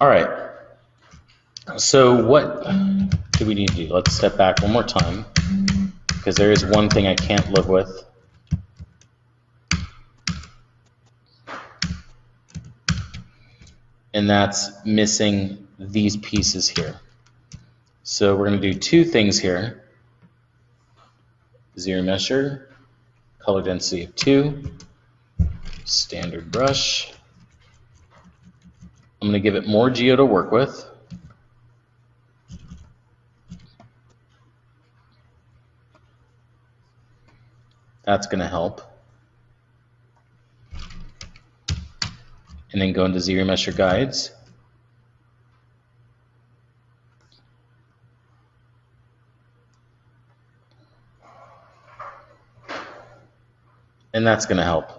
All right. So what do we need to do? Let's step back one more time, because there is one thing I can't live with. And that's missing these pieces here. So we're going to do two things here. ZRemesher, color density of 2, standard brush. I'm going to give it more geo to work with. That's going to help. And then go into ZRemesher guides. And that's going to help.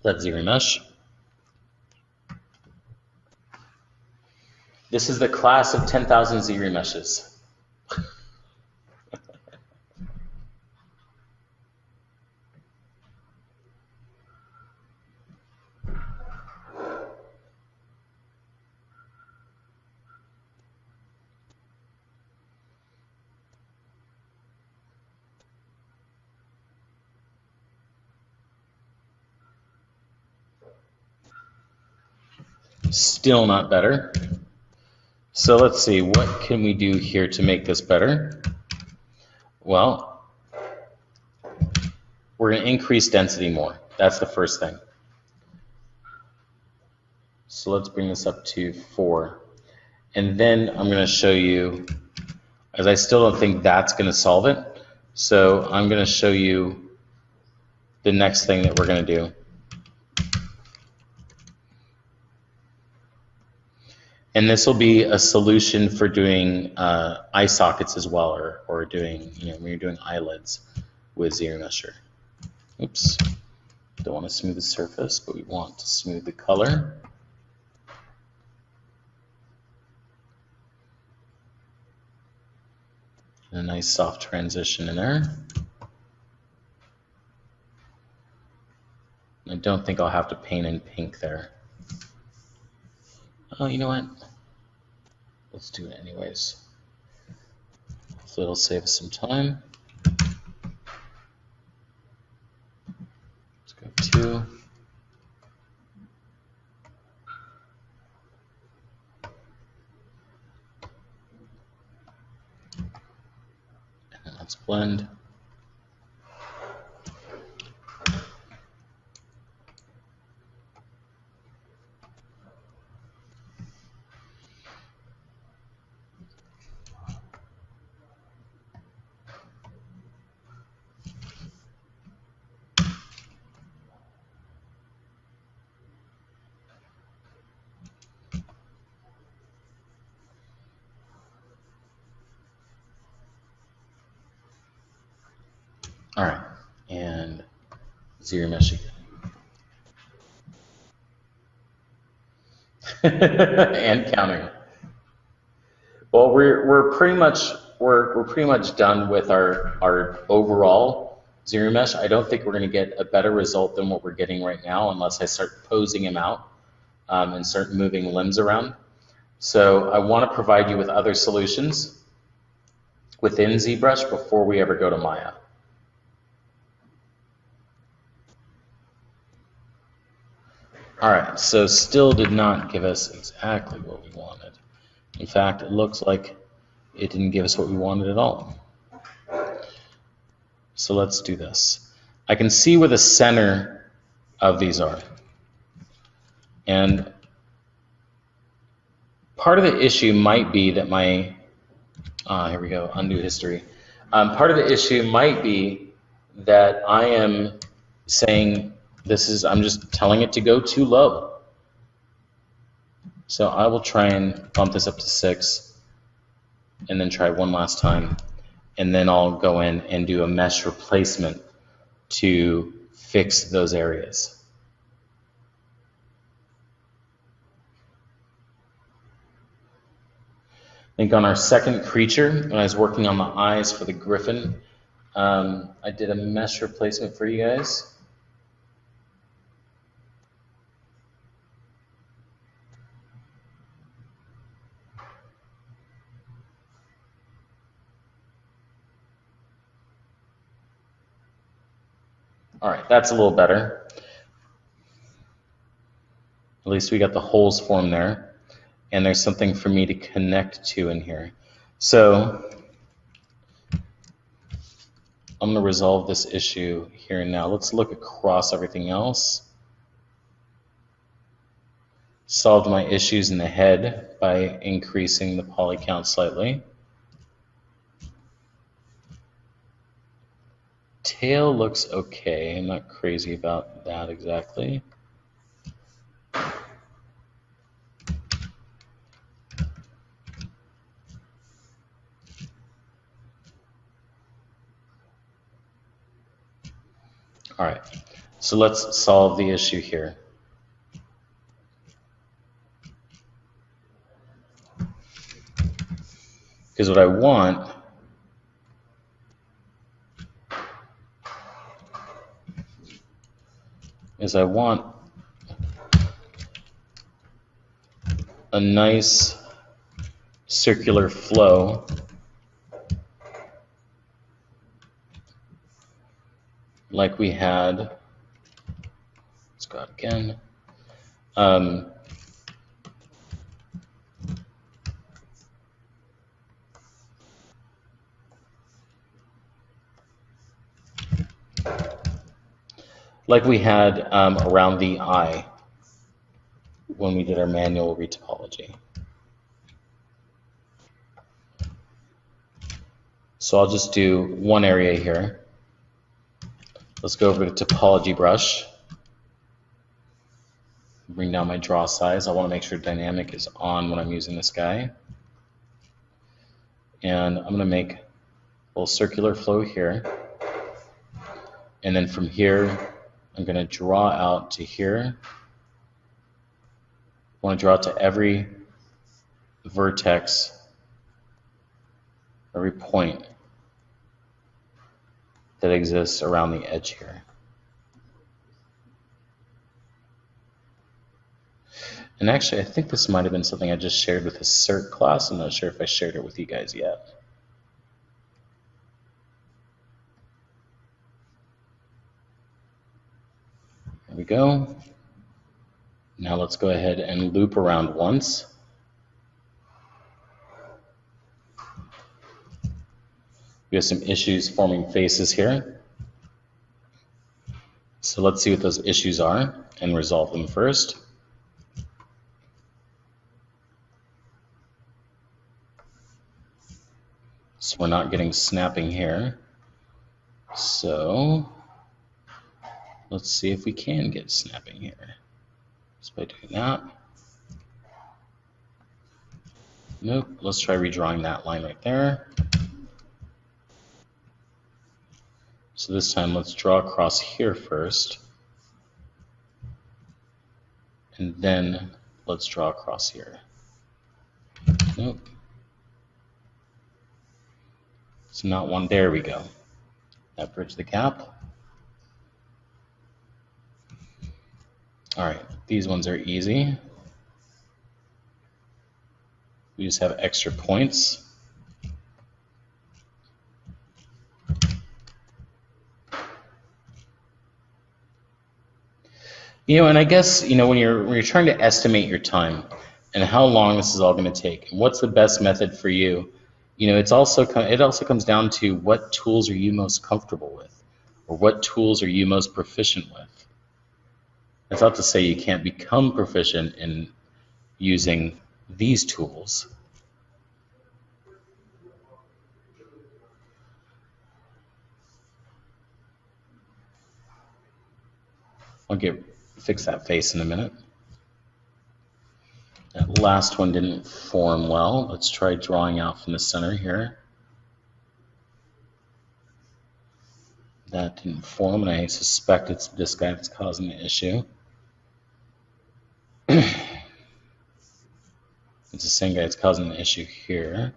Let's ZRemesh. This is the class of 10,000 ZRemeshes. Still not better. So let's see, what can we do here to make this better? Well, we're going to increase density more. That's the first thing. So let's bring this up to 4. And then I'm going to show you, as I still don't think that's going to solve it, so I'm going to show you the next thing that we're going to do. And this will be a solution for doing eye sockets as well, or doing, when you're doing eyelids with ZRemesher. Oops, don't want to smooth the surface, but we want to smooth the color. And a nice soft transition in there. I don't think I'll have to paint in pink there. Oh, you know what? Let's do it anyways. So it'll save us some time. Let's go 2. And then let's blend. All right, and ZRemesh again. And counting. Well, we're pretty much done with our overall ZRemesh. I don't think we're going to get a better result than what we're getting right now unless I start posing him out and start moving limbs around. So I want to provide you with other solutions within ZBrush before we ever go to Maya. All right, so still did not give us exactly what we wanted. In fact, it looks like it didn't give us what we wanted at all. So let's do this. I can see where the center of these are. And part of the issue might be that my, here we go, undo history. Part of the issue might be that I am saying, I'm just telling it to go too low. So I will try and bump this up to 6 and then try one last time. And then I'll go in and do a mesh replacement to fix those areas. I think on our second creature, when I was working on the eyes for the griffin, I did a mesh replacement for you guys. All right, that's a little better. At least we got the holes formed there, and there's something for me to connect to in here. So I'm going to resolve this issue here and now. Let's look across everything else. Solved my issues in the head by increasing the poly count slightly. Tail looks okay. I'm not crazy about that exactly. All right, so let's solve the issue here. Because what I want is I want a nice circular flow like we had. Let's go out again. Like we had around the eye when we did our manual retopology. So I'll just do one area here. Let's go over to topology brush. Bring down my draw size. I want to make sure dynamic is on when I'm using this guy. And I'm going to make a little circular flow here. And then from here, I'm going to draw out to here. I want to draw out to every vertex, every point that exists around the edge here. And actually, I think this might have been something I just shared with the CERT class. I'm not sure if I shared it with you guys yet. There we go. Now let's go ahead and loop around once. We have some issues forming faces here. So let's see what those issues are and resolve them first. So we're not getting snapping here. So let's see if we can get snapping here. Just by doing that. Nope, let's try redrawing that line right there. So this time let's draw across here first. And then let's draw across here. Nope. It's not one. There we go. That bridge the gap. All right, these ones are easy. We just have extra points. You know, and I guess, you know, when you're trying to estimate your time and how long this is all going to take and what's the best method for you, you know, it also comes down to what tools are you most comfortable with, or what tools are you most proficient with. That's not to say you can't become proficient in using these tools. I'll fix that face in a minute. That last one didn't form well. Let's try drawing out from the center here. That didn't form, and I suspect it's this guy that's causing the issue. It's the same guy that's causing the issue here.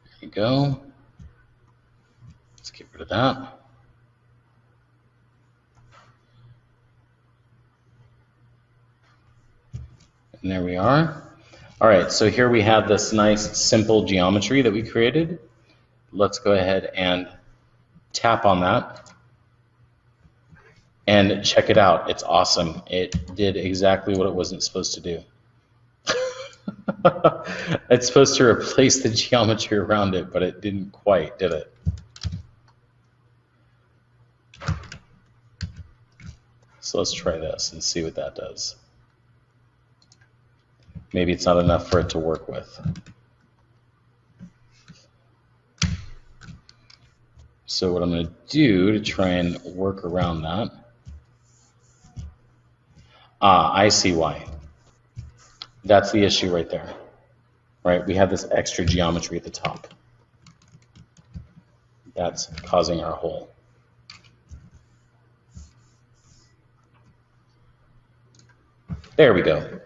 There you go. Let's get rid of that. And there we are. All right, so here we have this nice simple geometry that we created. Let's go ahead and tap on that and check it out. It's awesome. It did exactly what it wasn't supposed to do. It's supposed to replace the geometry around it, but it didn't quite, did it? So let's try this and see what that does. Maybe it's not enough for it to work with. So what I'm going to do to try and work around that, I see why. That's the issue right there, right? We have this extra geometry at the top. That's causing our hole. There we go.